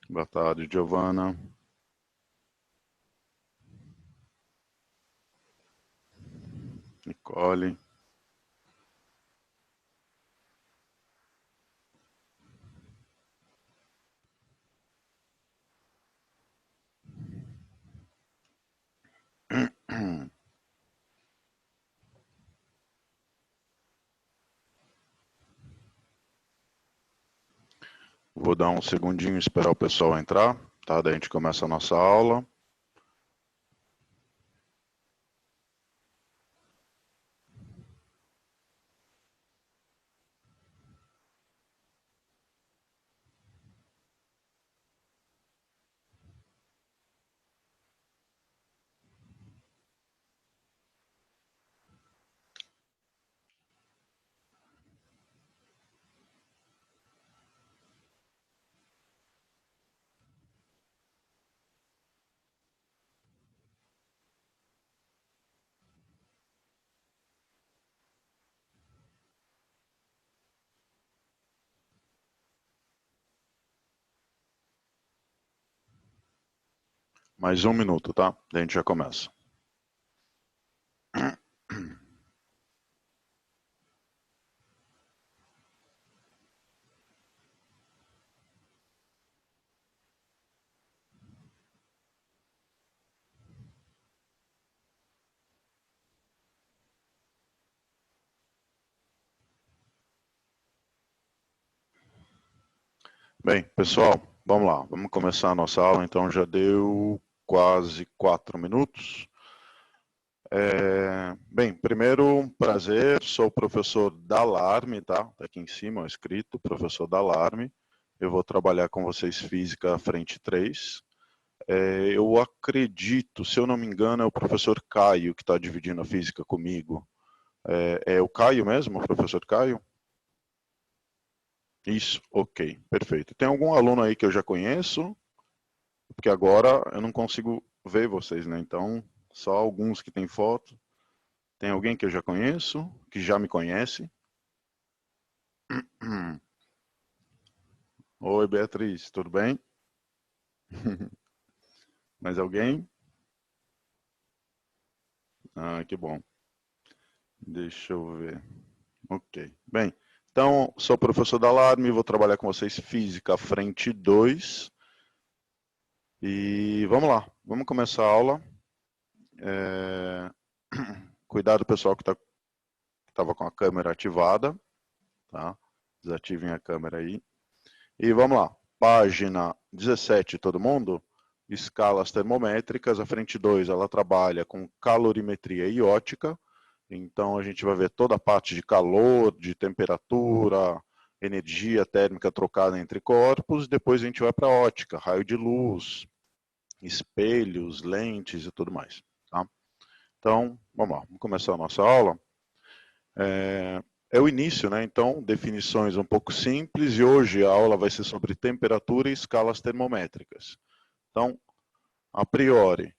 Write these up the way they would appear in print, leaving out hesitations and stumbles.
Boa tarde, Giovana. Nicole. Vou dar um segundinho e esperar o pessoal entrar, tá? Daí a gente começa a nossa aula. Mais um minuto, tá? Daí a gente já começa. Bem, pessoal, vamos lá. Vamos começar a nossa aula, então já deu quase 4 minutos. Bem, primeiro, prazer, sou o professor Dalarme, tá? Tá aqui em cima, ó, escrito, professor Dalarme. Eu vou trabalhar com vocês Física Frente 3. Eu acredito, se eu não me engano, é o professor Caio que está dividindo a física comigo. É o Caio mesmo, o professor Caio? Isso, ok, perfeito. Tem algum aluno aí que eu já conheço? Porque agora eu não consigo ver vocês, né? Então, só alguns que têm foto. Tem alguém que eu já conheço, que já me conhece? Oi, Beatriz, tudo bem? Mais alguém? Ah, que bom. Deixa eu ver. Ok. Bem, então, sou o professor Dalarme, vou trabalhar com vocês Física Frente 2. E vamos lá, vamos começar a aula. Cuidado, pessoal, que estava com a câmera ativada. Tá? Desativem a câmera aí. E vamos lá, página 17, todo mundo? Escalas termométricas, a frente 2 ela trabalha com calorimetria e ótica, então a gente vai ver toda a parte de calor, de temperatura, energia térmica trocada entre corpos, depois a gente vai para a ótica, raio de luz, espelhos, lentes e tudo mais. Tá? Então, vamos lá, vamos começar a nossa aula. É o início, né? Então, definições um pouco simples, e hoje a aula vai ser sobre temperatura e escalas termométricas. Então, a priori,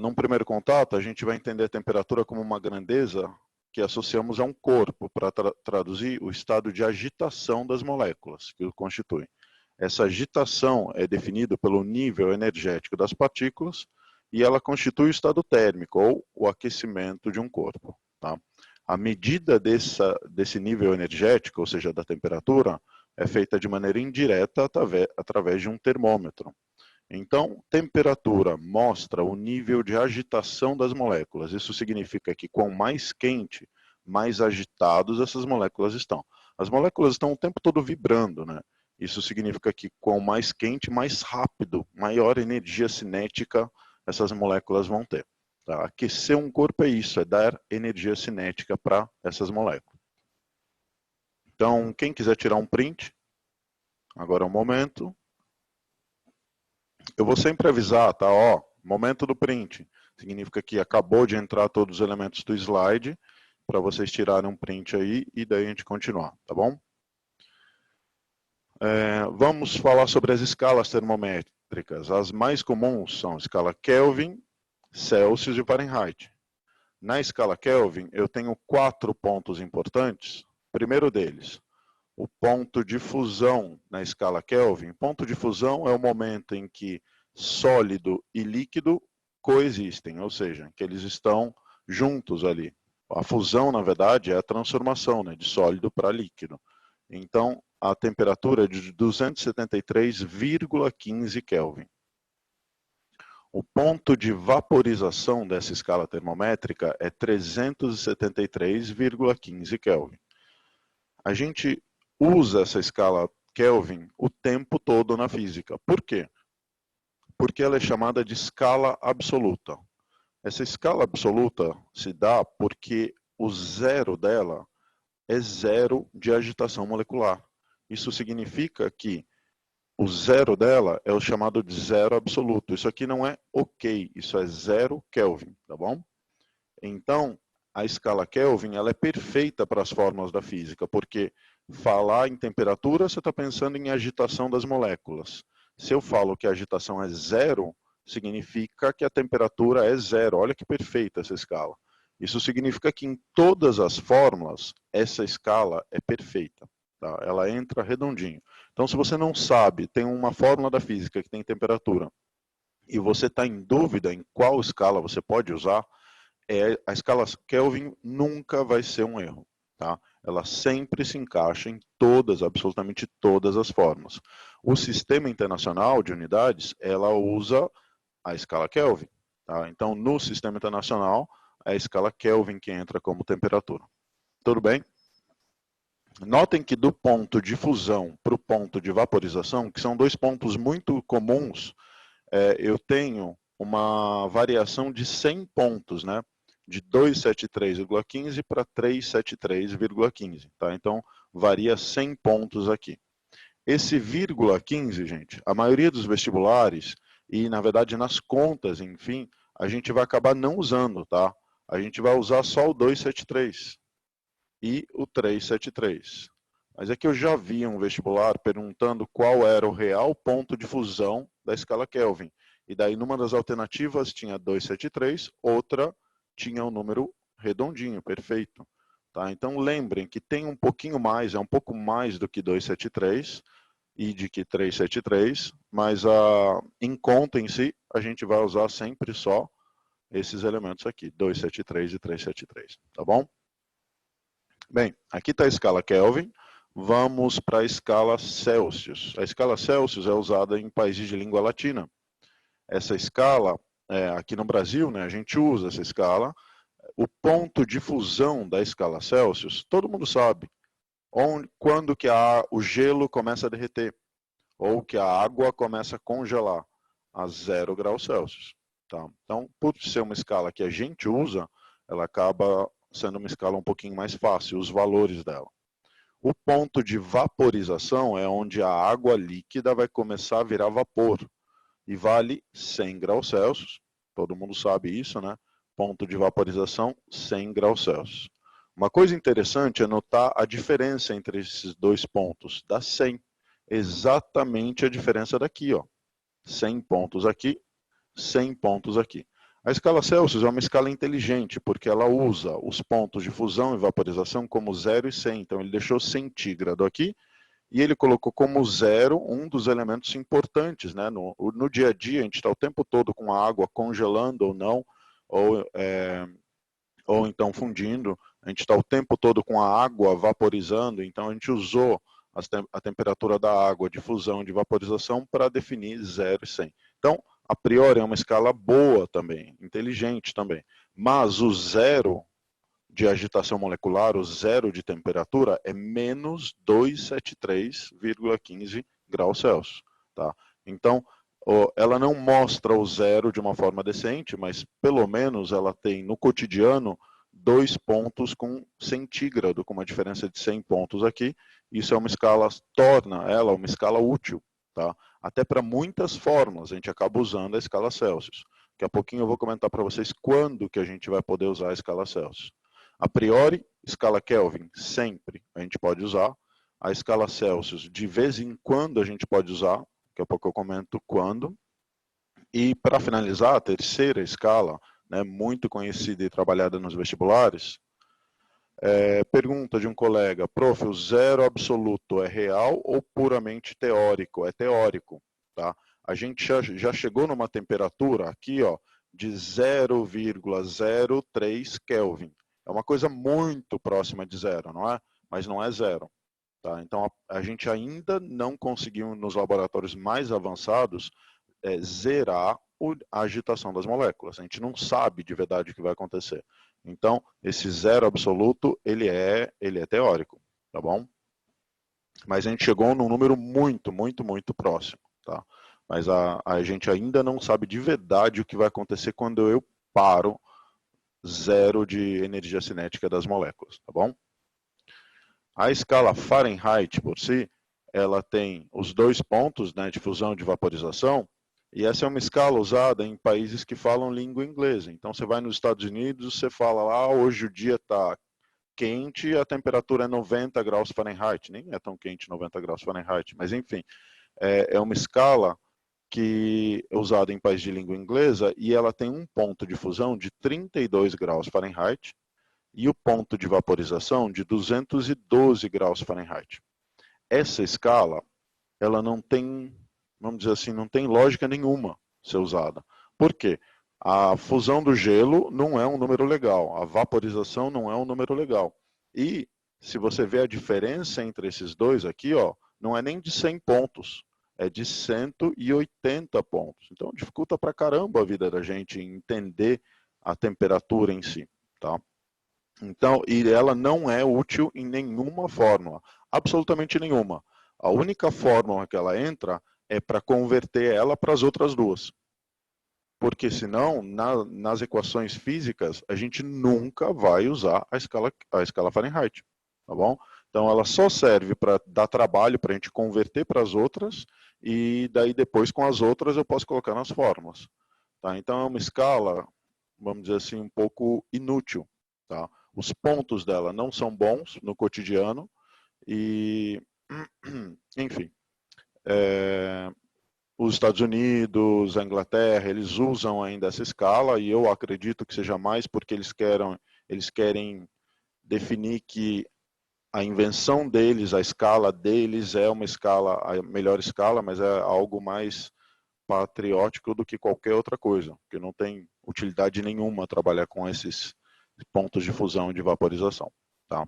num primeiro contato, a gente vai entender a temperatura como uma grandeza que associamos a um corpo, para traduzir o estado de agitação das moléculas que o constituem. Essa agitação é definida pelo nível energético das partículas e ela constitui o estado térmico, ou o aquecimento de um corpo. Tá? A medida desse nível energético, ou seja, da temperatura, é feita de maneira indireta através de um termômetro. Então, temperatura mostra o nível de agitação das moléculas. Isso significa que quanto mais quente, mais agitados essas moléculas estão. As moléculas estão o tempo todo vibrando, né? Isso significa que quanto mais quente, mais rápido, maior energia cinética essas moléculas vão ter. Tá? Aquecer um corpo é isso, é dar energia cinética para essas moléculas. Então, quem quiser tirar um print, agora é o momento. Eu vou sempre avisar, tá? Ó, momento do print. Significa que acabou de entrar todos os elementos do slide, para vocês tirarem um print aí e daí a gente continuar, tá bom? Vamos falar sobre as escalas termométricas. As mais comuns são a escala Kelvin, Celsius e Fahrenheit. Na escala Kelvin, eu tenho 4 pontos importantes. Primeiro deles, o ponto de fusão na escala Kelvin. Ponto de fusão é o momento em que sólido e líquido coexistem, ou seja, que eles estão juntos ali. A fusão, na verdade, é a transformação, né, de sólido para líquido. Então, a temperatura é de 273,15 Kelvin. O ponto de vaporização dessa escala termométrica é 373,15 Kelvin. A gente usa essa escala Kelvin o tempo todo na física. Por quê? Porque ela é chamada de escala absoluta. Essa escala absoluta se dá porque o zero dela é zero de agitação molecular. Isso significa que o zero dela é o chamado de zero absoluto. Isso aqui não é ok, isso é 0 Kelvin, tá bom? Então, a escala Kelvin ela é perfeita para as fórmulas da física, porque falar em temperatura, você está pensando em agitação das moléculas. Se eu falo que a agitação é zero, significa que a temperatura é zero. Olha que perfeita essa escala. Isso significa que em todas as fórmulas, essa escala é perfeita. Tá? Ela entra redondinho. Então, se você não sabe, tem uma fórmula da física que tem temperatura, e você está em dúvida em qual escala você pode usar, a escala Kelvin nunca vai ser um erro. Tá? Ela sempre se encaixa em todas, absolutamente todas as formas. O Sistema Internacional de Unidades, ela usa a escala Kelvin. Tá? Então, no Sistema Internacional, é a escala Kelvin que entra como temperatura. Tudo bem? Notem que do ponto de fusão para o ponto de vaporização, que são dois pontos muito comuns, eu tenho uma variação de 100 pontos, né? De 273,15 para 373,15. Tá? Então, varia 100 pontos aqui. Esse vírgula 15, gente, a maioria dos vestibulares, e na verdade nas contas, enfim, a gente vai acabar não usando, tá? A gente vai usar só o 273 e o 373. Mas é que eu já vi um vestibular perguntando qual era o real ponto de fusão da escala Kelvin. E daí, numa das alternativas, tinha 273, outra tinha um número redondinho, perfeito. Tá? Então, lembrem que tem um pouquinho mais, é um pouco mais do que 273 e de que 373, mas em conta em si, a gente vai usar sempre só esses elementos aqui, 273 e 373, tá bom? Bem, aqui está a escala Kelvin, vamos para a escala Celsius. A escala Celsius é usada em países de língua latina. Essa escala, aqui no Brasil, né, a gente usa essa escala. O ponto de fusão da escala Celsius, todo mundo sabe, quando que o gelo começa a derreter, ou que a água começa a congelar, a 0 graus Celsius. Tá? Então, por ser uma escala que a gente usa, ela acaba sendo uma escala um pouquinho mais fácil, os valores dela. O ponto de vaporização é onde a água líquida vai começar a virar vapor, e vale 100 graus Celsius, todo mundo sabe isso, né? Ponto de vaporização, 100 graus Celsius. Uma coisa interessante é notar a diferença entre esses dois pontos, dá 100, exatamente a diferença daqui, ó. 100 pontos aqui, 100 pontos aqui. A escala Celsius é uma escala inteligente, porque ela usa os pontos de fusão e vaporização como 0 e 100. Então, ele deixou centígrado aqui, e ele colocou como 0 um dos elementos importantes. Né? No dia a dia, a gente está o tempo todo com a água congelando ou não, ou então fundindo. A gente está o tempo todo com a água vaporizando, então a gente usou a temperatura da água de fusão e de vaporização para definir 0 e 100. Então, a priori é uma escala boa também, inteligente também. Mas o zero de agitação molecular, o zero de temperatura, é menos 273,15 graus Celsius. Tá? Então, ela não mostra o zero de uma forma decente, mas pelo menos ela tem no cotidiano 2 pontos com centígrado, com uma diferença de 100 pontos aqui. Isso é uma escala, torna ela uma escala útil. Tá? Até para muitas fórmulas a gente acaba usando a escala Celsius. Daqui a pouquinho eu vou comentar para vocês quando que a gente vai poder usar a escala Celsius. A priori, escala Kelvin, sempre a gente pode usar. A escala Celsius, de vez em quando a gente pode usar. Daqui a pouco eu comento quando. E para finalizar, a terceira escala, né, muito conhecida e trabalhada nos vestibulares, Pergunta de um colega, prof, o zero absoluto é real ou puramente teórico? É teórico, tá? A gente já chegou numa temperatura aqui, ó, de 0,03 Kelvin. É uma coisa muito próxima de zero, não é? Mas não é zero. Tá? Então, a gente ainda não conseguiu, nos laboratórios mais avançados, zerar a agitação das moléculas. A gente não sabe de verdade o que vai acontecer. Então, esse zero absoluto, ele é teórico, tá bom? Mas a gente chegou num número muito, muito, muito próximo, tá? Mas a gente ainda não sabe de verdade o que vai acontecer quando eu paro zero de energia cinética das moléculas, tá bom? A escala Fahrenheit, por si, ela tem os dois pontos, né, de fusão e de vaporização, e essa é uma escala usada em países que falam língua inglesa. Então, você vai nos Estados Unidos, você fala lá, hoje o dia está quente, a temperatura é 90 graus Fahrenheit. Nem é tão quente 90 graus Fahrenheit, mas enfim, é uma escala que é usada em países de língua inglesa e ela tem um ponto de fusão de 32 graus Fahrenheit e o ponto de vaporização de 212 graus Fahrenheit. Essa escala, ela não tem, vamos dizer assim, não tem lógica nenhuma ser usada. Por quê? A fusão do gelo não é um número legal, a vaporização não é um número legal. E se você vê a diferença entre esses dois aqui, ó, não é nem de 100 pontos, é de 180 pontos. Então dificulta pra caramba a vida da gente entender a temperatura em si, tá? Então, e ela não é útil em nenhuma fórmula, absolutamente nenhuma. A única fórmula que ela entra é para converter ela para as outras duas. Porque senão, nas equações físicas, a gente nunca vai usar a escala Fahrenheit, tá bom? Então, ela só serve para dar trabalho para a gente converter para as outras e daí depois com as outras eu posso colocar nas fórmulas. Tá? Então, é uma escala, vamos dizer assim, um pouco inútil, tá? Os pontos dela não são bons no cotidiano e, enfim, os Estados Unidos, a Inglaterra, eles usam ainda essa escala e eu acredito que seja mais porque eles querem definir que a invenção deles, a escala deles é uma escala, a melhor escala, mas é algo mais patriótico do que qualquer outra coisa, porque não tem utilidade nenhuma trabalhar com esses pontos de fusão e de vaporização. Tá?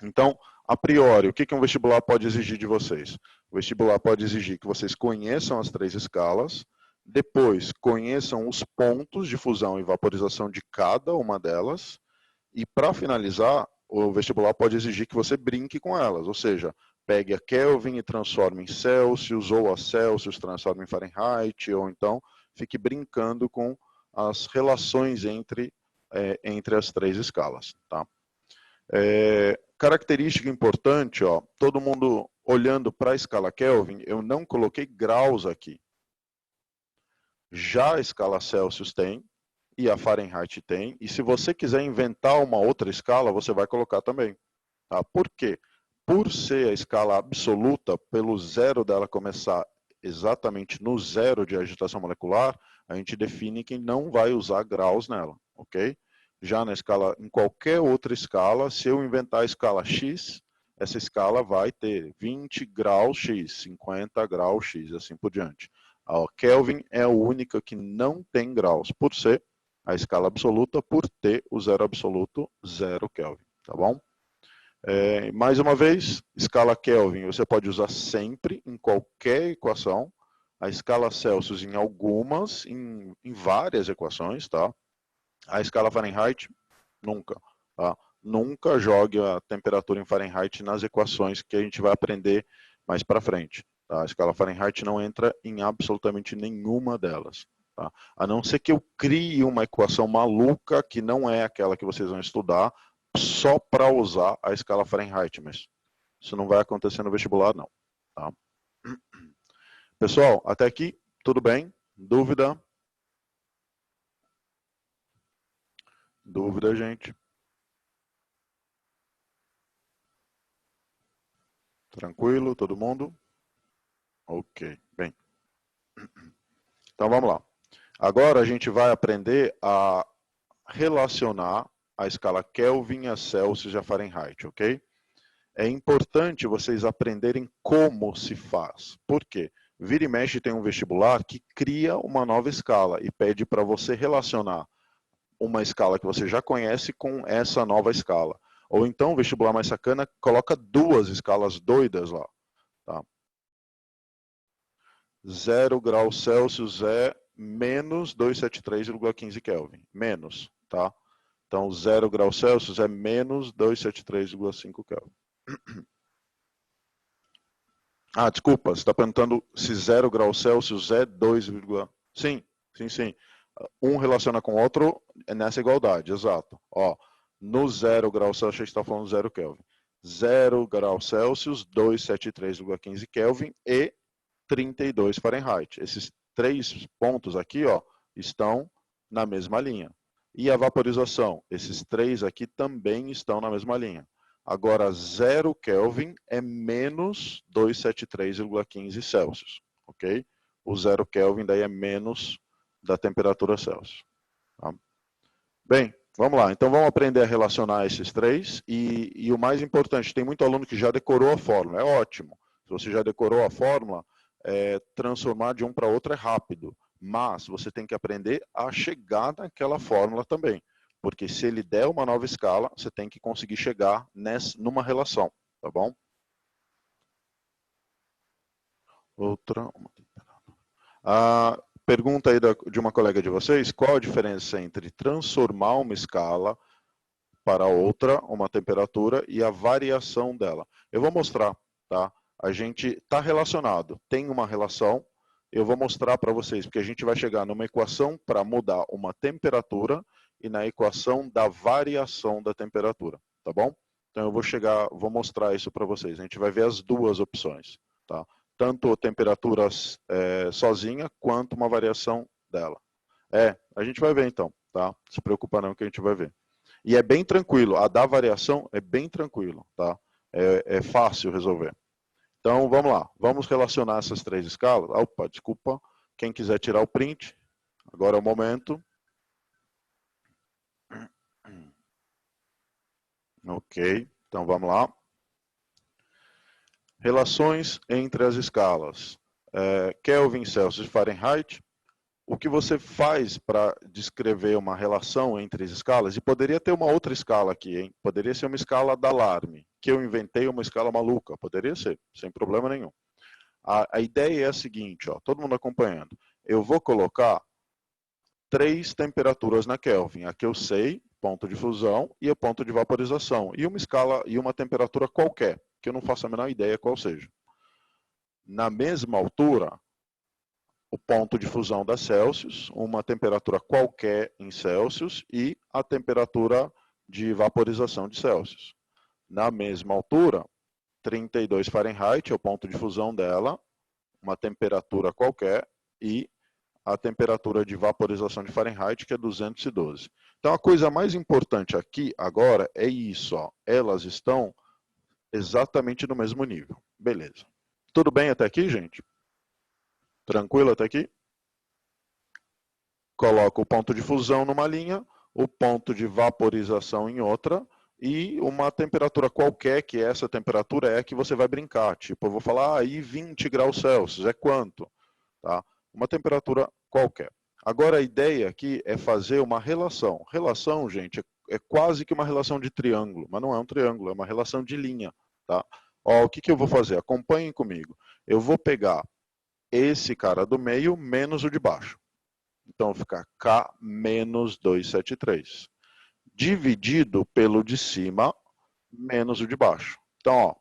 Então, a priori, o que um vestibular pode exigir de vocês? O vestibular pode exigir que vocês conheçam as três escalas, depois conheçam os pontos de fusão e vaporização de cada uma delas, e para finalizar, o vestibular pode exigir que você brinque com elas, ou seja, pegue a Kelvin e transforme em Celsius, ou a Celsius transforme em Fahrenheit, ou então fique brincando com as relações entre as três escalas. Tá? Característica importante, ó, todo mundo olhando para a escala Kelvin, eu não coloquei graus aqui. Já a escala Celsius tem, e a Fahrenheit tem, e se você quiser inventar uma outra escala, você vai colocar também. Tá? Por quê? Por ser a escala absoluta, pelo zero dela começar exatamente no zero de agitação molecular, a gente define que não vai usar graus nela, ok? Já na escala, em qualquer outra escala, se eu inventar a escala X, essa escala vai ter 20 graus X, 50 graus X, assim por diante. A Kelvin é a única que não tem graus, por ser a escala absoluta, por ter o zero absoluto, 0 Kelvin, tá bom? Mais uma vez, escala Kelvin você pode usar sempre, em qualquer equação, a escala Celsius em algumas, em várias equações, tá? A escala Fahrenheit, nunca. Tá? Nunca jogue a temperatura em Fahrenheit nas equações que a gente vai aprender mais para frente. Tá? A escala Fahrenheit não entra em absolutamente nenhuma delas. Tá? A não ser que eu crie uma equação maluca que não é aquela que vocês vão estudar só para usar a escala Fahrenheit, mas isso não vai acontecer no vestibular, não. Tá? Pessoal, até aqui, tudo bem? Dúvida? Dúvida, gente? Tranquilo, todo mundo? Ok, bem. Então vamos lá. Agora a gente vai aprender a relacionar a escala Kelvin, a Celsius e a Fahrenheit, ok? É importante vocês aprenderem como se faz. Por quê? Vira e mexe tem um vestibular que cria uma nova escala e pede para você relacionar uma escala que você já conhece com essa nova escala. Ou então, o vestibular mais sacana coloca duas escalas doidas lá. Tá? 0 graus Celsius é menos 273,15 Kelvin. Menos, tá? Então, 0 graus Celsius é menos 273,5 Kelvin. Ah, desculpa, você está perguntando se 0 graus Celsius é 2, sim, sim, sim. Um relaciona com o outro nessa igualdade, exato. Ó, no 0 graus Celsius, a gente está falando 0 Kelvin. 0 graus Celsius, 273,15 Kelvin e 32 Fahrenheit. Esses três pontos aqui, ó, estão na mesma linha. E a vaporização? Esses três aqui também estão na mesma linha. Agora, 0 Kelvin é menos 273,15 Celsius, ok? O 0 Kelvin daí é menos da temperatura Celsius. Tá? Bem, vamos lá. Então, vamos aprender a relacionar esses três. E o mais importante, tem muito aluno que já decorou a fórmula. É ótimo. Se você já decorou a fórmula, transformar de um para outro é rápido. Mas você tem que aprender a chegar naquela fórmula também. Porque se ele der uma nova escala, você tem que conseguir chegar numa relação, tá bom? Outra. Pergunta aí de uma colega de vocês, qual a diferença entre transformar uma escala para outra, uma temperatura, e a variação dela? Eu vou mostrar, tá? A gente está relacionado, tem uma relação, eu vou mostrar para vocês, porque a gente vai chegar numa equação para mudar uma temperatura e na equação da variação da temperatura, tá bom? Então eu vou mostrar isso para vocês. A gente vai ver as duas opções, tá? Tanto temperaturas sozinha, quanto uma variação dela. A gente vai ver então, tá? Não se preocupa não que a gente vai ver. E é bem tranquilo, a da variação é bem tranquilo, tá? É fácil resolver. Então, vamos lá. Vamos relacionar essas três escalas. Opa, desculpa. Quem quiser tirar o print, agora é o momento. Ok, então vamos lá. Relações entre as escalas. Kelvin, Celsius e Fahrenheit. O que você faz para descrever uma relação entre as escalas, e poderia ter uma outra escala aqui, hein? Poderia ser uma escala da alarme, que eu inventei uma escala maluca, poderia ser, sem problema nenhum. A ideia é a seguinte, ó, todo mundo acompanhando. Eu vou colocar três temperaturas na Kelvin, a que eu sei, ponto de fusão, e o ponto de vaporização, e uma escala e uma temperatura qualquer, que eu não faço a menor ideia qual seja. Na mesma altura, o ponto de fusão da Celsius, uma temperatura qualquer em Celsius e a temperatura de vaporização de Celsius. Na mesma altura, 32 Fahrenheit é o ponto de fusão dela, uma temperatura qualquer e a temperatura de vaporização de Fahrenheit, que é 212. Então, a coisa mais importante aqui, agora, é isso. Ó. Elas estão exatamente no mesmo nível. Beleza. Tudo bem até aqui, gente? Tranquilo até aqui? Coloca o ponto de fusão numa linha, o ponto de vaporização em outra, e uma temperatura qualquer, que essa temperatura é a que você vai brincar. Tipo, eu vou falar, aí 20 graus Celsius, é quanto? Tá? Uma temperatura qualquer. Agora, a ideia aqui é fazer uma relação. Relação, gente, é quase que uma relação de triângulo, mas não é um triângulo, é uma relação de linha. Tá? Ó, o que eu vou fazer? Acompanhem comigo. Eu vou pegar esse cara do meio menos o de baixo. Então, fica K menos 273. Dividido pelo de cima menos o de baixo. Então, ó,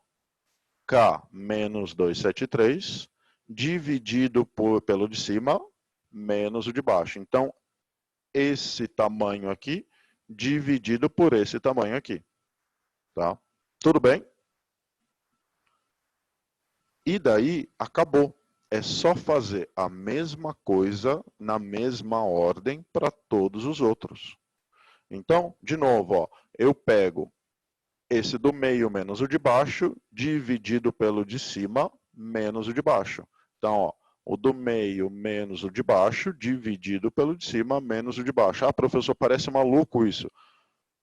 K menos 273 dividido pelo de cima menos o de baixo. Então, esse tamanho aqui dividido por esse tamanho aqui. Tá? Tudo bem? E daí, acabou. É só fazer a mesma coisa na mesma ordem para todos os outros. Então, de novo, ó, eu pego esse do meio menos o de baixo, dividido pelo de cima menos o de baixo. Então, ó, o do meio menos o de baixo, dividido pelo de cima menos o de baixo. Ah, professor, parece maluco isso.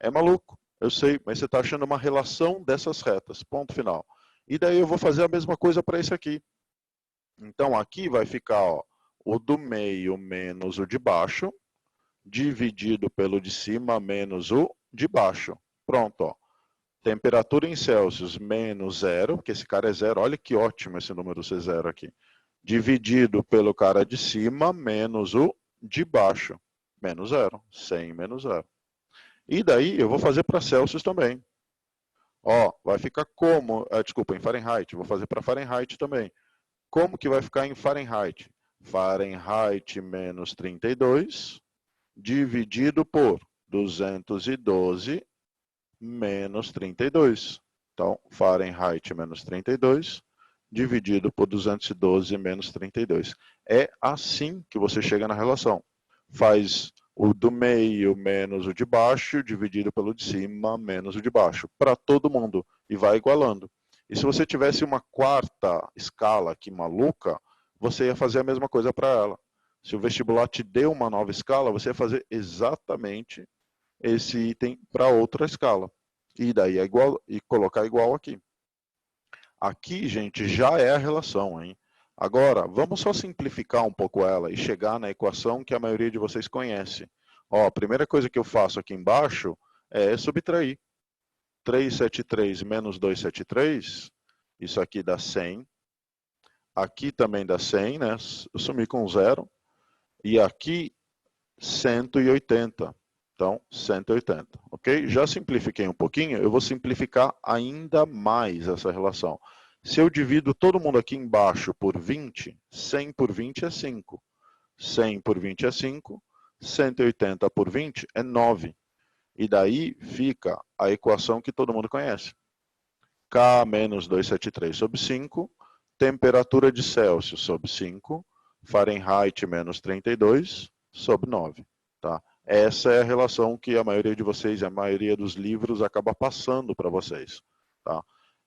É maluco, eu sei, mas você está achando uma relação dessas retas, ponto final. E daí eu vou fazer a mesma coisa para esse aqui. Então aqui vai ficar ó, o do meio menos o de baixo, dividido pelo de cima menos o de baixo. Pronto, ó. Temperatura em Celsius menos zero, porque esse cara é zero, olha que ótimo esse número ser zero aqui. Dividido pelo cara de cima menos o de baixo, menos zero, 100 menos zero. E daí eu vou fazer para Celsius também. Ó, vai ficar como, desculpa, em Fahrenheit, vou fazer para Fahrenheit também. Como que vai ficar em Fahrenheit? Fahrenheit menos 32 dividido por 212 menos 32. Então, Fahrenheit menos 32 dividido por 212 menos 32. É assim que você chega na relação. Faz o do meio menos o de baixo dividido pelo de cima menos o de baixo. Para todo mundo. E vai igualando. E se você tivesse uma quarta escala aqui maluca, você ia fazer a mesma coisa para ela. Se o vestibular te deu uma nova escala, você ia fazer exatamente esse item para outra escala. E daí é igual, e colocar igual aqui. Aqui, gente, já é a relação, hein? Agora, vamos só simplificar um pouco ela e chegar na equação que a maioria de vocês conhece. Ó, a primeira coisa que eu faço aqui embaixo é subtrair. 373 menos 273, isso aqui dá 100. Aqui também dá 100, né? Eu sumi com 0. E aqui, 180. Então, 180, ok? Já simplifiquei um pouquinho, eu vou simplificar ainda mais essa relação. Se eu divido todo mundo aqui embaixo por 20, 100 por 20 é 5. 100 por 20 é 5, 180 por 20 é 9. E daí fica a equação que todo mundo conhece. K menos 273 sobre 5, temperatura de Celsius sobre 5, Fahrenheit menos 32 sobre 9. Tá? Essa é a relação que a maioria de vocês, a maioria dos livros acaba passando para vocês. Tá?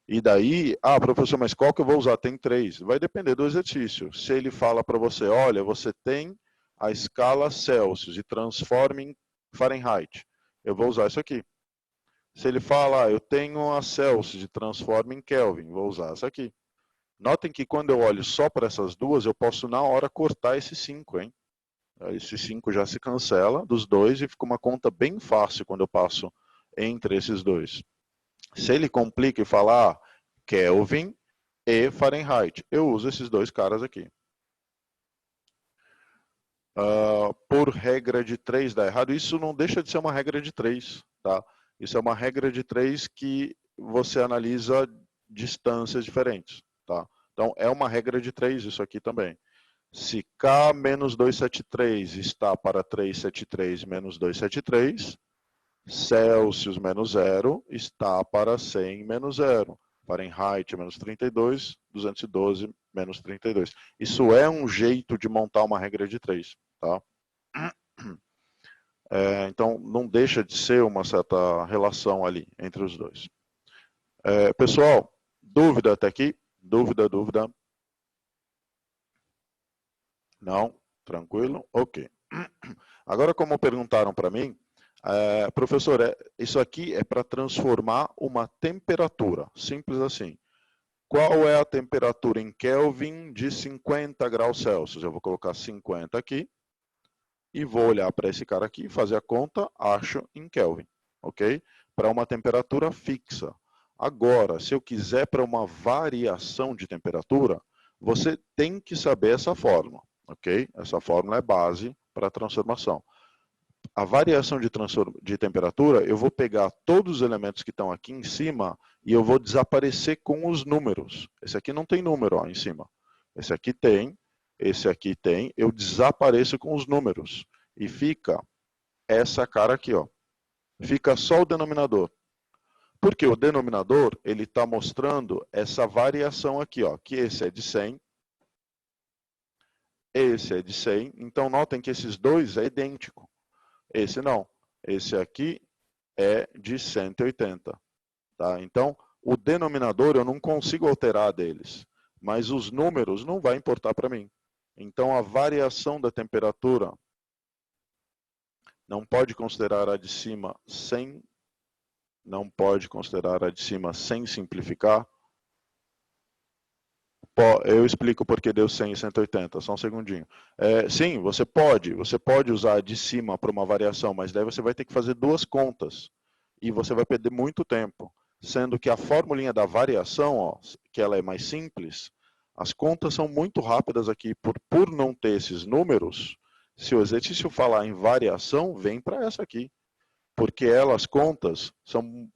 E daí, professor, mas qual que eu vou usar? Tem 3. Vai depender do exercício. Se ele fala para você, olha, você tem a escala Celsius e transforma em Fahrenheit. Eu vou usar isso aqui. Se ele fala, eu tenho a Celsius e transforma em Kelvin, vou usar essa aqui. Notem que quando eu olho só para essas duas, eu posso na hora cortar esse 5, hein? Esse 5 já se cancela dos dois e fica uma conta bem fácil quando eu passo entre esses dois. Se ele complica e fala Kelvin e Fahrenheit, eu uso esses dois caras aqui. Por regra de 3 dá errado. Isso não deixa de ser uma regra de 3, tá? Isso é uma regra de 3 que você analisa distâncias diferentes, tá? Então, é uma regra de 3 isso aqui também. Se K menos 273 está para 373 menos 273, Celsius menos 0 está para 100 menos 0. Fahrenheit menos 32, 212 menos 32. Isso é um jeito de montar uma regra de 3. Tá? Então, não deixa de ser uma certa relação ali entre os dois. Pessoal, dúvida até aqui? Dúvida? Não? Tranquilo? Ok. Agora, como perguntaram para mim, professor, isso aqui é para transformar uma temperatura, simples assim. Qual é a temperatura em Kelvin de 50 graus Celsius? Eu vou colocar 50 aqui e vou olhar para esse cara aqui, fazer a conta, acho em Kelvin, ok? Para uma temperatura fixa. Agora, se eu quiser para uma variação de temperatura, você tem que saber essa fórmula, ok? Essa fórmula é base para a transformação. A variação de temperatura, eu vou pegar todos os elementos que estão aqui em cima e eu vou desaparecer com os números. Esse aqui não tem número em cima. Esse aqui tem, eu desapareço com os números. E fica essa cara aqui, ó. Fica só o denominador. Porque o denominador, ele está mostrando essa variação aqui, ó. Que esse é de 100, esse é de 100. Então, notem que esses dois é idêntico. Esse não. Esse aqui é de 180. Tá? Então, o denominador eu não consigo alterar deles. Mas os números não vai importar para mim. Então, a variação da temperatura não pode considerar a de cima 100 não pode considerar a de cima sem simplificar? Eu explico porque deu 100 e 180, só um segundinho. Sim, você pode usar a de cima para uma variação, mas daí você vai ter que fazer duas contas. E você vai perder muito tempo. Sendo que a formulinha da variação, ó, que ela é mais simples, as contas são muito rápidas aqui. Por não ter esses números, se o exercício falar em variação, vem para essa aqui. Porque elas, contas,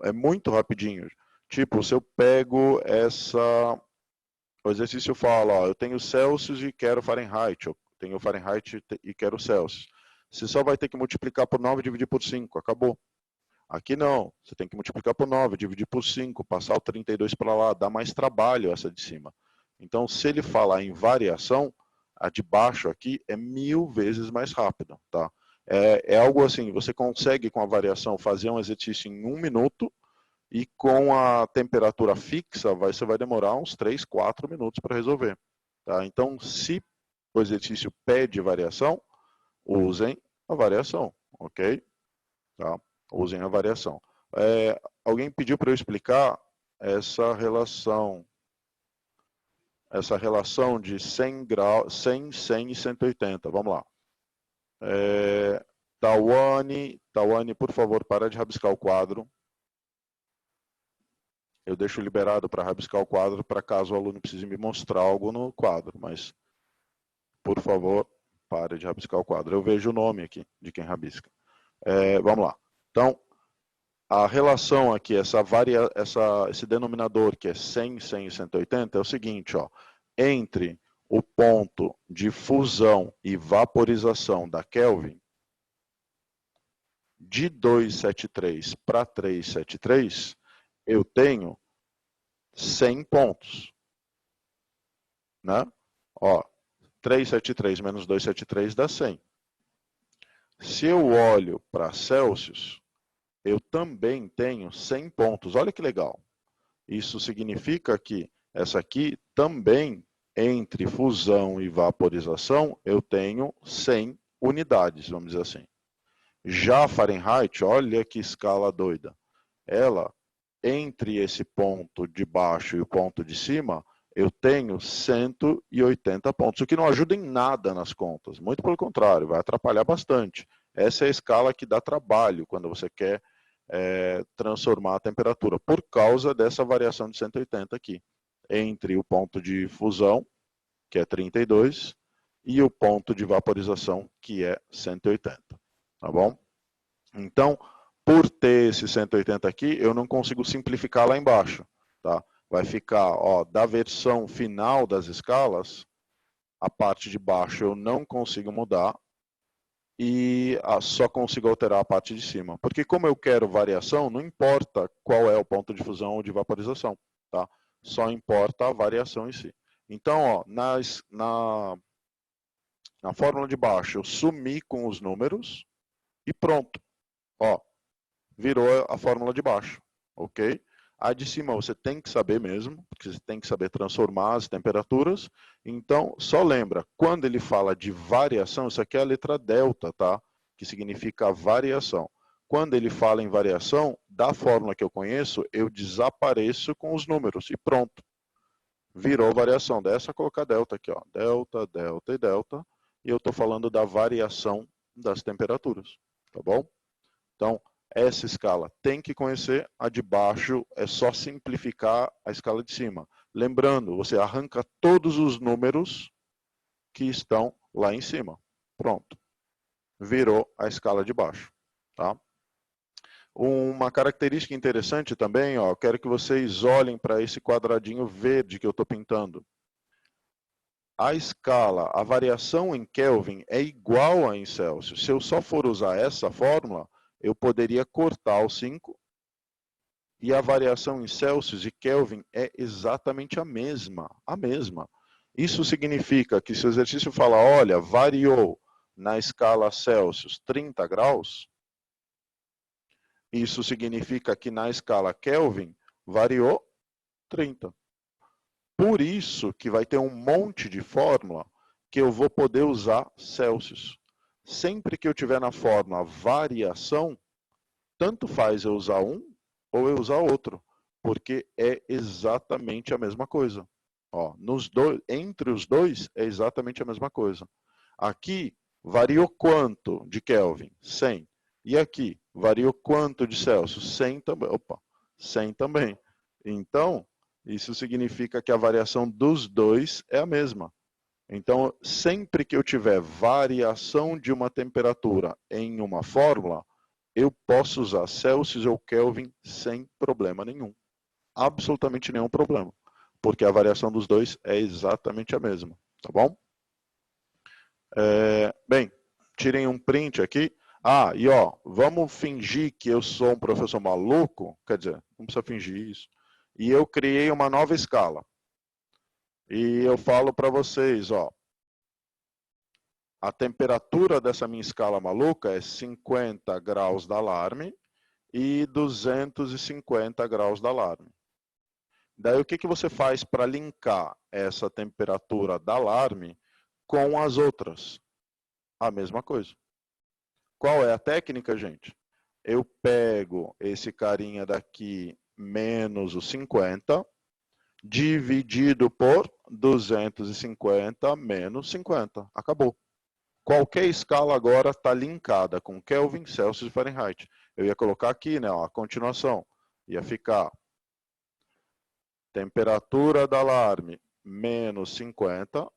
é muito rapidinho. Tipo, se eu pego o exercício fala, ó, eu tenho Celsius e quero Fahrenheit, eu tenho Fahrenheit e quero Celsius. Você só vai ter que multiplicar por 9 e dividir por 5, acabou. Aqui não, você tem que multiplicar por 9, dividir por 5, passar o 32 para lá, dá mais trabalho essa de cima. Então, se ele falar em variação, a de baixo aqui é 1000 vezes mais rápida, tá? É algo assim, você consegue com a variação fazer um exercício em 1 minuto, e com a temperatura fixa, você vai demorar uns 3, 4 minutos para resolver. Tá? Então, se o exercício pede variação, usem a variação, ok? Tá? Usem a variação. Alguém pediu para eu explicar essa relação de 100 graus, 100, 100 e 180. Vamos lá. Tawane, por favor, para de rabiscar o quadro. Eu deixo liberado para rabiscar o quadro, para caso o aluno precise me mostrar algo no quadro, mas, por favor, pare de rabiscar o quadro. Eu vejo o nome aqui de quem rabisca. Vamos lá. Então, a relação aqui, esse denominador que é 100, 100 e 180, é o seguinte, ó, entre o ponto de fusão e vaporização da Kelvin, de 273 para 373, eu tenho 100 pontos. Né? Ó, 373 menos 273 dá 100. Se eu olho para Celsius, eu também tenho 100 pontos. Olha que legal. Isso significa que essa aqui também, entre fusão e vaporização, eu tenho 100 unidades, vamos dizer assim. Já Fahrenheit, olha que escala doida. Ela, entre esse ponto de baixo e o ponto de cima, eu tenho 180 pontos, o que não ajuda em nada nas contas. Muito pelo contrário, vai atrapalhar bastante. Essa é a escala que dá trabalho quando você quer transformar a temperatura, por causa dessa variação de 180 aqui, entre o ponto de fusão, que é 32, e o ponto de vaporização, que é 180. Tá bom? Então, por ter esse 180 aqui, eu não consigo simplificar lá embaixo. Tá? Vai ficar, ó, da versão final das escalas, a parte de baixo eu não consigo mudar e só consigo alterar a parte de cima. Porque como eu quero variação, não importa qual é o ponto de fusão ou de vaporização. Tá? Só importa a variação em si. Então, ó, na fórmula de baixo, eu sumi com os números e pronto. Ó, virou a fórmula de baixo, ok? A de cima você tem que saber mesmo, porque você tem que saber transformar as temperaturas. Então, só lembra, quando ele fala de variação, isso aqui é a letra delta, tá? Que significa variação. Quando ele fala em variação, da fórmula que eu conheço, eu desapareço com os números e pronto. Virou variação. Daí é só colocar delta aqui, ó. Delta, delta e delta. E eu estou falando da variação das temperaturas, tá bom? Então, essa escala tem que conhecer, a de baixo é só simplificar a escala de cima. Lembrando, você arranca todos os números que estão lá em cima. Pronto. Virou a escala de baixo. Tá? Uma característica interessante também, ó, quero que vocês olhem para esse quadradinho verde que eu estou pintando. A escala, a variação em Kelvin é igual a em Celsius. Se eu só for usar essa fórmula, eu poderia cortar o 5 e a variação em Celsius e Kelvin é exatamente a mesma. Isso significa que se o exercício fala, olha, variou na escala Celsius 30 graus, isso significa que na escala Kelvin variou 30. Por isso que vai ter um monte de fórmula que eu vou poder usar Celsius. Sempre que eu tiver na fórmula variação, tanto faz eu usar um ou eu usar outro, porque é exatamente a mesma coisa. Ó, entre os dois é exatamente a mesma coisa. Aqui variou quanto de Kelvin? 100. E aqui variou quanto de Celsius? 100 também. Opa, 100 também. Então, isso significa que a variação dos dois é a mesma. Então, sempre que eu tiver variação de uma temperatura em uma fórmula, eu posso usar Celsius ou Kelvin sem problema nenhum. Absolutamente nenhum problema. Porque a variação dos dois é exatamente a mesma. Tá bom? Bem, tirem um print aqui. Ah, e ó, vamos fingir que eu sou um professor maluco. Quer dizer, não precisa fingir isso. E eu criei uma nova escala. E eu falo para vocês, ó, a temperatura dessa minha escala maluca é 50 graus de alarme e 250 graus de alarme. Daí o que você faz para linkar essa temperatura da alarme com as outras? A mesma coisa. Qual é a técnica, gente? Eu pego esse carinha daqui menos o 50, dividido por 250 menos 50. Acabou. Qualquer escala agora está linkada com Kelvin, Celsius e Fahrenheit. Eu ia colocar aqui, né, ó, a continuação. Ia ficar temperatura da alarme menos 50,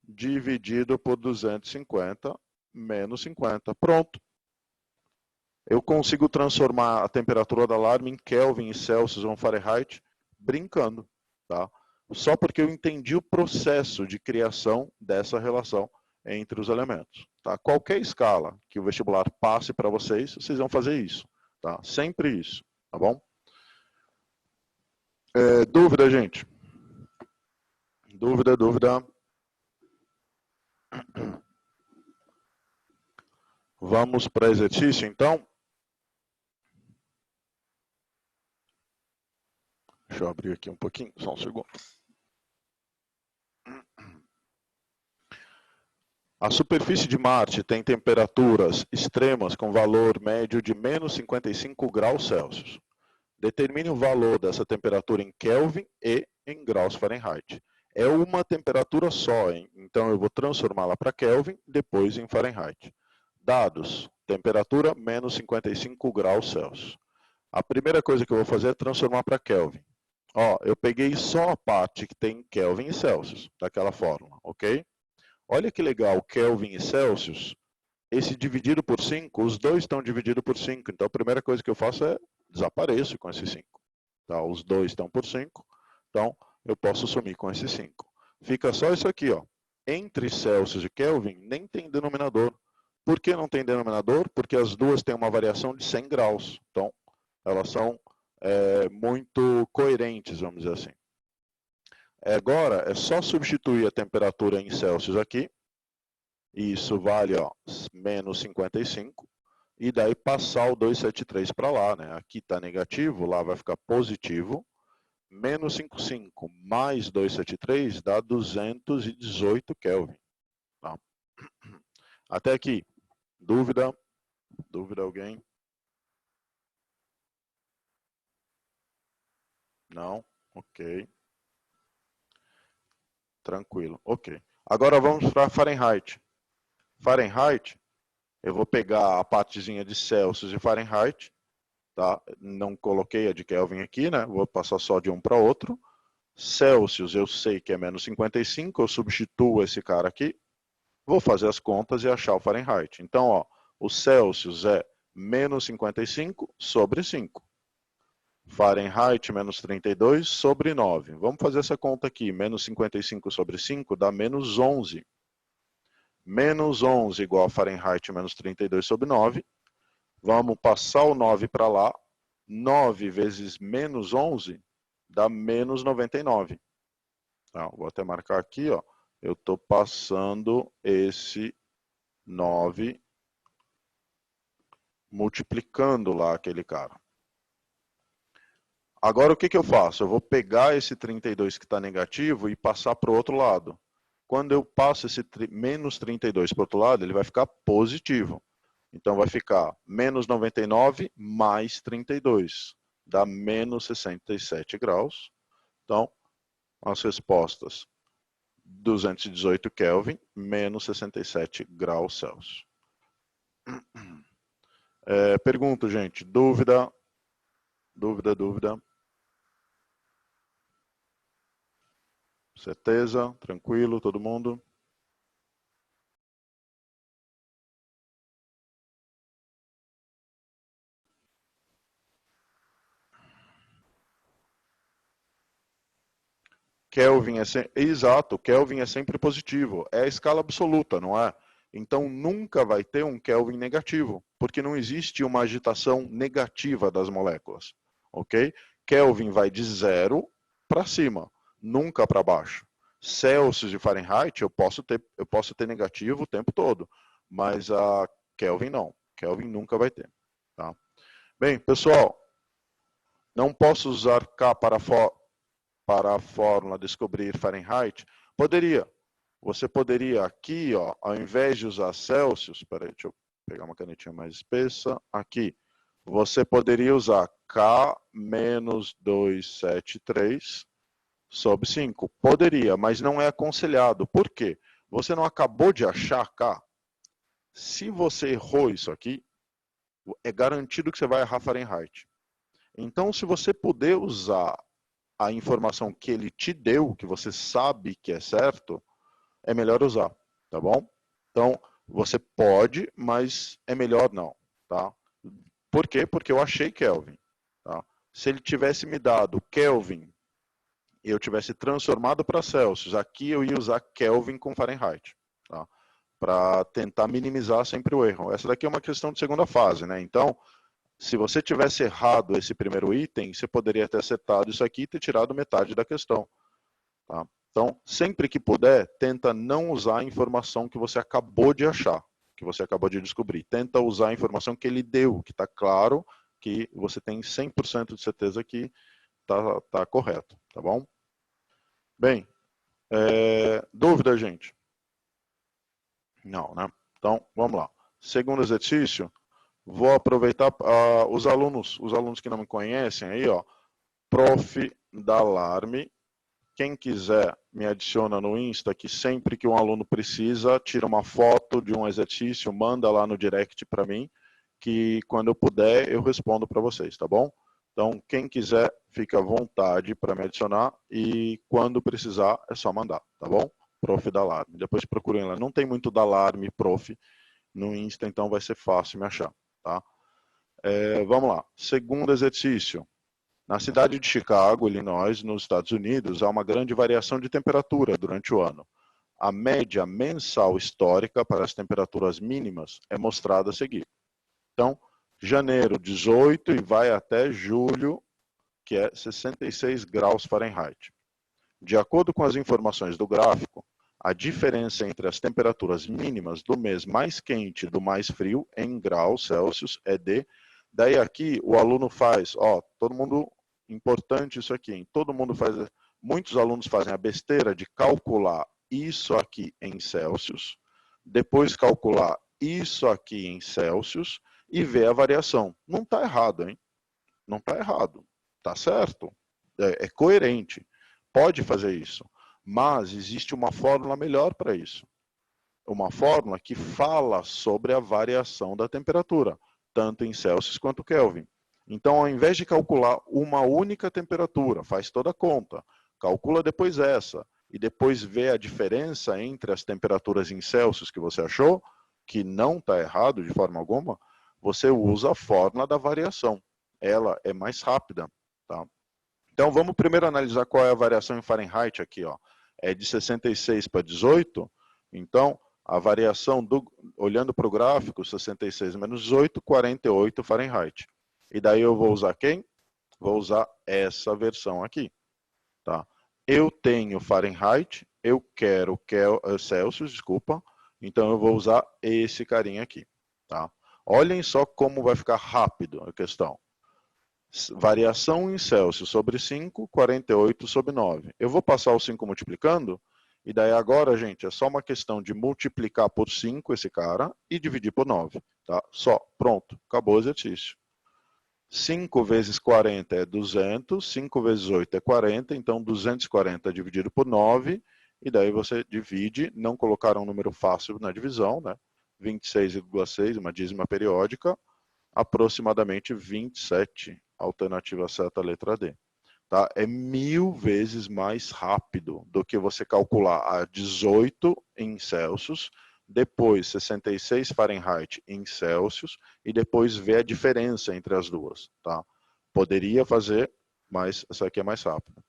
dividido por 250 menos 50. Pronto. Eu consigo transformar a temperatura da alarme em Kelvin e Celsius ou Fahrenheit brincando, tá? Só porque eu entendi o processo de criação dessa relação entre os elementos, tá? Qualquer escala que o vestibular passe para vocês, vocês vão fazer isso, tá? Sempre isso, tá bom? Dúvida, gente? Dúvida? Vamos para exercício, então? Deixa eu abrir aqui um pouquinho, só um segundo. A superfície de Marte tem temperaturas extremas com valor médio de menos 55 graus Celsius. Determine o valor dessa temperatura em Kelvin e em graus Fahrenheit. É uma temperatura só, hein? Então eu vou transformá-la para Kelvin, depois em Fahrenheit. Dados: temperatura menos 55 graus Celsius. A primeira coisa que eu vou fazer é transformar para Kelvin. Ó, eu peguei só a parte que tem Kelvin e Celsius, daquela fórmula, ok? Olha que legal, Kelvin e Celsius, esse dividido por 5, os dois estão divididos por 5. Então a primeira coisa que eu faço é desapareço com esses 5. Tá? Os dois estão por 5, então eu posso sumir com esses 5. Fica só isso aqui, ó. Entre Celsius e Kelvin nem tem denominador. Por que não tem denominador? Porque as duas têm uma variação de 100 graus. Então elas são muito coerentes, vamos dizer assim. Agora, é só substituir a temperatura em Celsius aqui. Isso vale, ó, menos 55. E daí passar o 273 para lá, né? Aqui está negativo, lá vai ficar positivo. Menos 55 mais 273 dá 218 Kelvin. Tá? Até aqui. Dúvida? Dúvida alguém? Não? Ok. Tranquilo, ok. Agora vamos para Fahrenheit. Fahrenheit, eu vou pegar a partezinha de Celsius e Fahrenheit, tá? Não coloquei a de Kelvin aqui, né? Vou passar só de um para outro. Celsius eu sei que é menos 55, eu substituo esse cara aqui, vou fazer as contas e achar o Fahrenheit. Então, ó, o Celsius é menos 55 sobre 5. Fahrenheit menos 32 sobre 9. Vamos fazer essa conta aqui. Menos 55 sobre 5 dá menos 11. Menos 11 igual a Fahrenheit menos 32 sobre 9. Vamos passar o 9 para lá. 9 vezes menos 11 dá menos 99. Tá, vou até marcar aqui, ó. Eu estou passando esse 9 multiplicando lá aquele cara. Agora o que eu faço? Eu vou pegar esse 32 que está negativo e passar para o outro lado. Quando eu passo esse menos 32 para o outro lado, ele vai ficar positivo. Então vai ficar menos 99 mais 32. dá menos 67 graus. Então, as respostas, 218 Kelvin, menos 67 graus Celsius. Pergunto, gente, dúvida? Dúvida? Certeza? Tranquilo, todo mundo? Kelvin exato, Kelvin é sempre positivo. É a escala absoluta, não é? Então nunca vai ter um Kelvin negativo, porque não existe uma agitação negativa das moléculas, ok? Kelvin vai de 0 para cima, nunca para baixo. Celsius e Fahrenheit eu posso ter negativo o tempo todo, mas a Kelvin não. Kelvin nunca vai ter. Tá? Bem, pessoal, não posso usar K para a fórmula descobrir Fahrenheit? Poderia. Você poderia aqui, ó, ao invés de usar Celsius, peraí, deixa eu pegar uma canetinha mais espessa, aqui, você poderia usar K menos 273 sobre 5. Poderia, mas não é aconselhado. Por quê? Você não acabou de achar K? Se você errou isso aqui, é garantido que você vai errar Fahrenheit. Então, se você puder usar a informação que ele te deu, que você sabe que é certo, é melhor usar, tá bom? Então, você pode, mas é melhor não, tá? Por quê? Porque eu achei Kelvin, tá? Se ele tivesse me dado Kelvin e eu tivesse transformado para Celsius, aqui eu ia usar Kelvin com Fahrenheit, tá? Para tentar minimizar sempre o erro. Essa daqui é uma questão de segunda fase, né? Então, se você tivesse errado esse primeiro item, você poderia ter acertado isso aqui e ter tirado metade da questão. Tá? Então, sempre que puder, tenta não usar a informação que você acabou de achar, que você acabou de descobrir. Tenta usar a informação que ele deu, que está claro, que você tem 100% de certeza que está correto. Tá bom? Bem, dúvida, gente? Não, né? Então, vamos lá. Segundo exercício, vou aproveitar os alunos que não me conhecem aí, ó, Prof. Dalarme. Quem quiser me adiciona no Insta, que sempre que um aluno precisa, tira uma foto de um exercício, manda lá no direct para mim, que quando eu puder eu respondo para vocês, tá bom? Então, quem quiser, fica à vontade para me adicionar e quando precisar é só mandar, tá bom? Prof. Dalarme. Depois procurem lá. Não tem muito Dalarme, Prof. no Insta, então vai ser fácil me achar, tá? Vamos lá. Segundo exercício. Na cidade de Chicago, Illinois, nos Estados Unidos, há uma grande variação de temperatura durante o ano. A média mensal histórica para as temperaturas mínimas é mostrada a seguir. Então, janeiro, 18 e vai até julho, que é 66 graus Fahrenheit. De acordo com as informações do gráfico, a diferença entre as temperaturas mínimas do mês mais quente e do mais frio, em graus Celsius, é de... Daí aqui o aluno faz, ó, todo mundo, importante isso aqui, hein? Todo mundo faz, muitos alunos fazem a besteira de calcular isso aqui em Celsius, depois calcular isso aqui em Celsius e ver a variação. Não está errado, hein? Não está errado. Está certo. É coerente. Pode fazer isso. Mas existe uma fórmula melhor para isso. Uma fórmula que fala sobre a variação da temperatura, tanto em Celsius quanto Kelvin. Então, ao invés de calcular uma única temperatura, faz toda a conta, calcula depois essa, e depois vê a diferença entre as temperaturas em Celsius que você achou, que não está errado de forma alguma, você usa a fórmula da variação. Ela é mais rápida. Tá? Então, vamos primeiro analisar qual é a variação em Fahrenheit aqui. Ó. É de 66 para 18, então a variação, olhando para o gráfico, 66 menos 18, 48 Fahrenheit. E daí eu vou usar quem? Vou usar essa versão aqui. Tá? Eu tenho Fahrenheit, eu quero Celsius, desculpa, então eu vou usar esse carinha aqui. Tá? Olhem só como vai ficar rápido a questão. Variação em Celsius sobre 5, 48 sobre 9. Eu vou passar o 5 multiplicando, e daí agora, gente, é só uma questão de multiplicar por 5 esse cara e dividir por 9. Tá? Só, pronto, acabou o exercício. 5 vezes 40 é 200, 5 vezes 8 é 40, então 240 dividido por 9, e daí você divide, não colocar um número fácil na divisão, né? 26,6, uma dízima periódica, aproximadamente 27, alternativa certa, letra D. Tá? É 1000 vezes mais rápido do que você calcular a 18 em Celsius, depois 66 Fahrenheit em Celsius e depois ver a diferença entre as duas. Tá? Poderia fazer, mas essa aqui é mais rápida.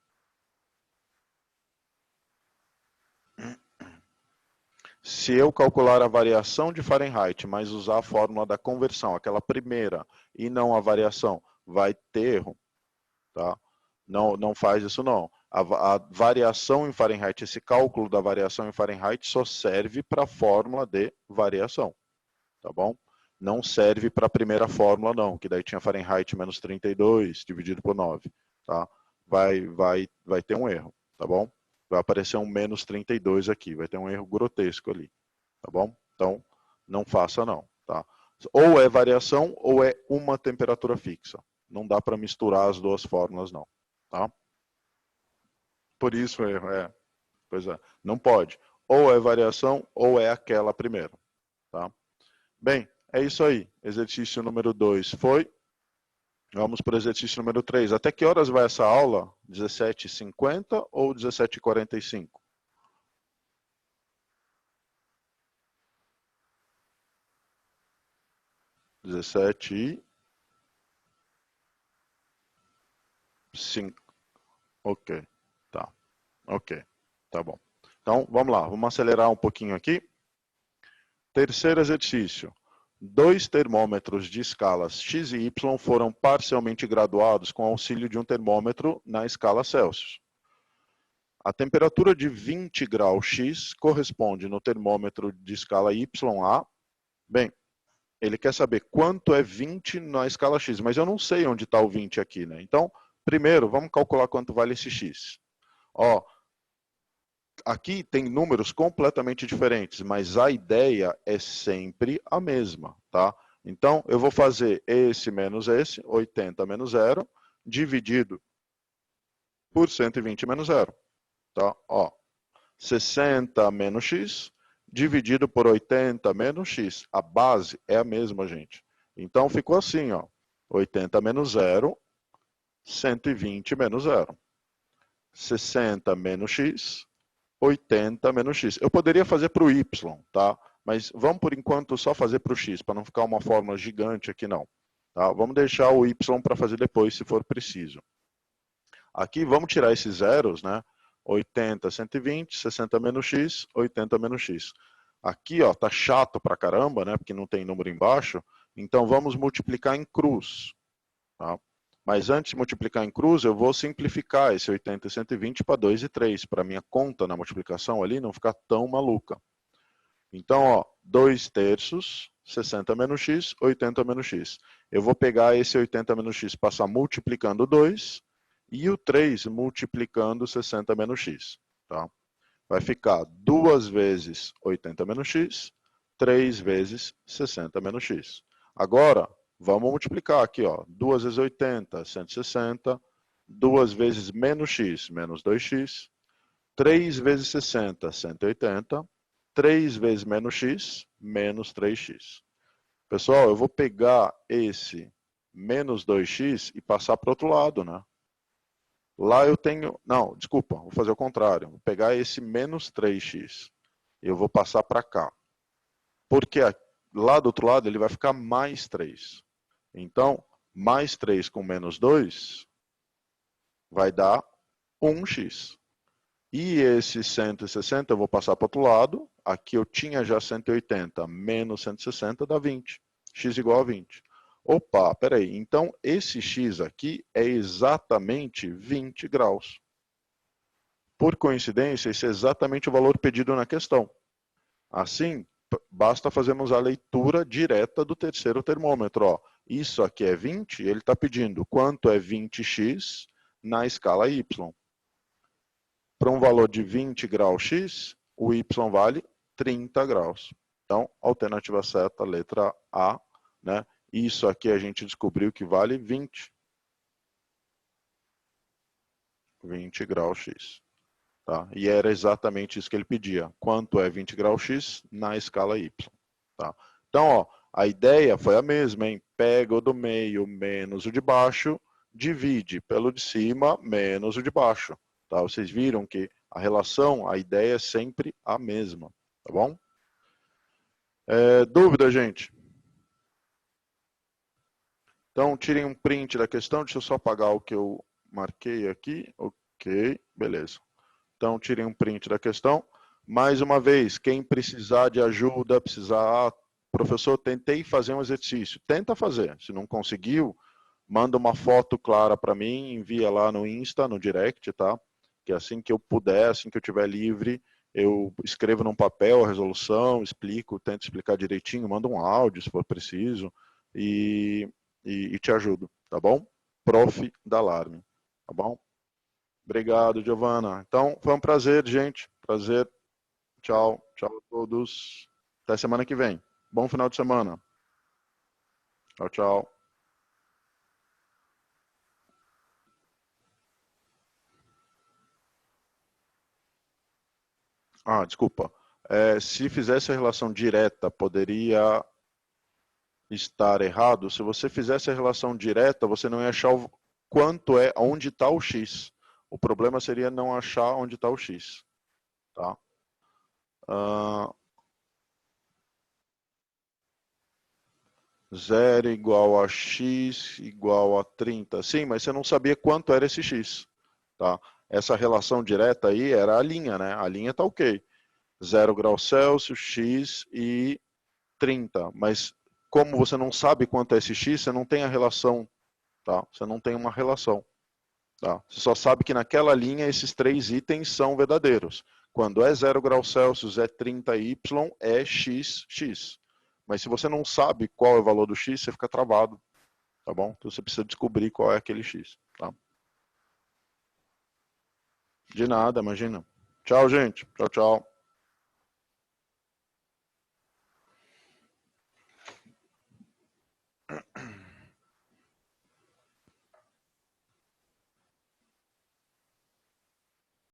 Se eu calcular a variação de Fahrenheit, mas usar a fórmula da conversão, aquela primeira, e não a variação, vai ter erro. Tá? Não faz isso não. A variação em Fahrenheit, esse cálculo da variação em Fahrenheit só serve para a fórmula de variação. Tá bom? Não serve para a primeira fórmula não, que daí tinha Fahrenheit menos 32 dividido por 9. Tá? Vai ter um erro, tá bom? Vai aparecer um menos 32 aqui, vai ter um erro grotesco ali, tá bom? Então, não faça não, tá? Ou é variação ou é uma temperatura fixa. Não dá para misturar as duas fórmulas não, tá? Por isso o erro, pois é, não pode. Ou é variação ou é aquela primeiro, tá? Bem, é isso aí. Exercício número 2 foi. Vamos para o exercício número 3. Até que horas vai essa aula? 17h50 ou 17h45? 17h05. Ok, tá. Ok, tá bom. Então, vamos lá. Vamos acelerar um pouquinho aqui. Terceiro exercício. 2 termômetros de escalas X e Y foram parcialmente graduados com auxílio de um termômetro na escala Celsius. A temperatura de 20 graus X corresponde no termômetro de escala Y a... Bem, ele quer saber quanto é 20 na escala X, mas eu não sei onde está o 20 aqui, né? Então, primeiro, vamos calcular quanto vale esse X. Ó, aqui tem números completamente diferentes, mas a ideia é sempre a mesma, tá? Então, eu vou fazer esse menos esse, 80 menos 0, dividido por 120 menos 0. Tá? Ó, 60 menos x, dividido por 80 menos x. A base é a mesma, gente. Então, ficou assim, ó. 80 menos 0, 120 menos 0. 60 menos x, 80 menos x. Eu poderia fazer para o y, tá? Mas vamos, por enquanto, só fazer para o x, para não ficar uma fórmula gigante aqui, não. Tá? Vamos deixar o y para fazer depois, se for preciso. Aqui, vamos tirar esses zeros, né? 80, 120, 60 menos x, 80 menos x. Aqui, ó, tá chato pra caramba, né? Porque não tem número embaixo. Então, vamos multiplicar em cruz. Tá? Mas antes de multiplicar em cruz, eu vou simplificar esse 80 e 120 para 2 e 3, para minha conta na multiplicação ali não ficar tão maluca. Então, ó, 2 terços, 60 menos x, 80 menos x. Eu vou pegar esse 80 menos x, passar multiplicando 2, e o 3 multiplicando 60 menos x. Tá? Vai ficar 2 vezes 80 menos x, 3 vezes 60 menos x. Agora, vamos multiplicar aqui, ó. 2 vezes 80, 160. 2 vezes menos x, menos 2x. 3 vezes 60, 180. 3 vezes menos x, menos 3x. Pessoal, eu vou pegar esse menos 2x e passar para o outro lado, né? Lá eu tenho... Não, desculpa, vou fazer o contrário. Vou pegar esse menos 3x e eu vou passar para cá. Porque lá do outro lado ele vai ficar mais 3. Então, mais 3 com menos 2 vai dar 1x. E esse 160 eu vou passar para o outro lado. Aqui eu tinha já 180 menos 160 dá 20. X igual a 20. Opa, peraí. Então, esse x aqui é exatamente 20 graus. Por coincidência, esse é exatamente o valor pedido na questão. Assim, basta fazermos a leitura direta do terceiro termômetro. Ó, isso aqui é 20, ele está pedindo quanto é 20x na escala y. Para um valor de 20 graus x, o y vale 30 graus. Então, alternativa certa, letra A, né? Isso aqui a gente descobriu que vale 20. 20 graus X. Tá? E era exatamente isso que ele pedia. Quanto é 20 graus X na escala Y. Tá? Então, ó, a ideia foi a mesma, hein? Pega o do meio menos o de baixo, divide pelo de cima menos o de baixo. Tá? Vocês viram que a relação, a ideia é sempre a mesma. Tá bom? Dúvida, gente? Então, tirem um print da questão. Deixa eu só apagar o que eu marquei aqui. Ok, beleza. Então, tirem um print da questão. Mais uma vez, quem precisar de ajuda, professor, tentei fazer um exercício. Tenta fazer. Se não conseguiu, manda uma foto clara para mim, envia lá no Insta, no direct, tá? Que assim que eu puder, assim que eu estiver livre, eu escrevo num papel a resolução, explico, tento explicar direitinho, mando um áudio se for preciso e te ajudo, tá bom? Prof. Dalarme, tá bom? Obrigado, Giovana. Então, foi um prazer, gente. Prazer. Tchau. Tchau a todos. Até semana que vem. Bom final de semana. Tchau, tchau. Ah, desculpa. Se fizesse a relação direta, poderia estar errado. Se você fizesse a relação direta, você não ia achar quanto é, onde está o X. O problema seria não achar onde está o X. Tá? 0 igual a x igual a 30. Sim, mas você não sabia quanto era esse x. Tá? Essa relação direta aí era a linha, né? A linha está ok. 0 graus Celsius, x e 30. Mas como você não sabe quanto é esse x, você não tem a relação. Tá? Você não tem uma relação. Tá? Você só sabe que naquela linha esses três itens são verdadeiros. Quando é 0 graus Celsius, é 30y, é x. Mas se você não sabe qual é o valor do x, você fica travado. Tá bom? Então você precisa descobrir qual é aquele x. Tá? De nada, imagina. Tchau, gente. Tchau, tchau.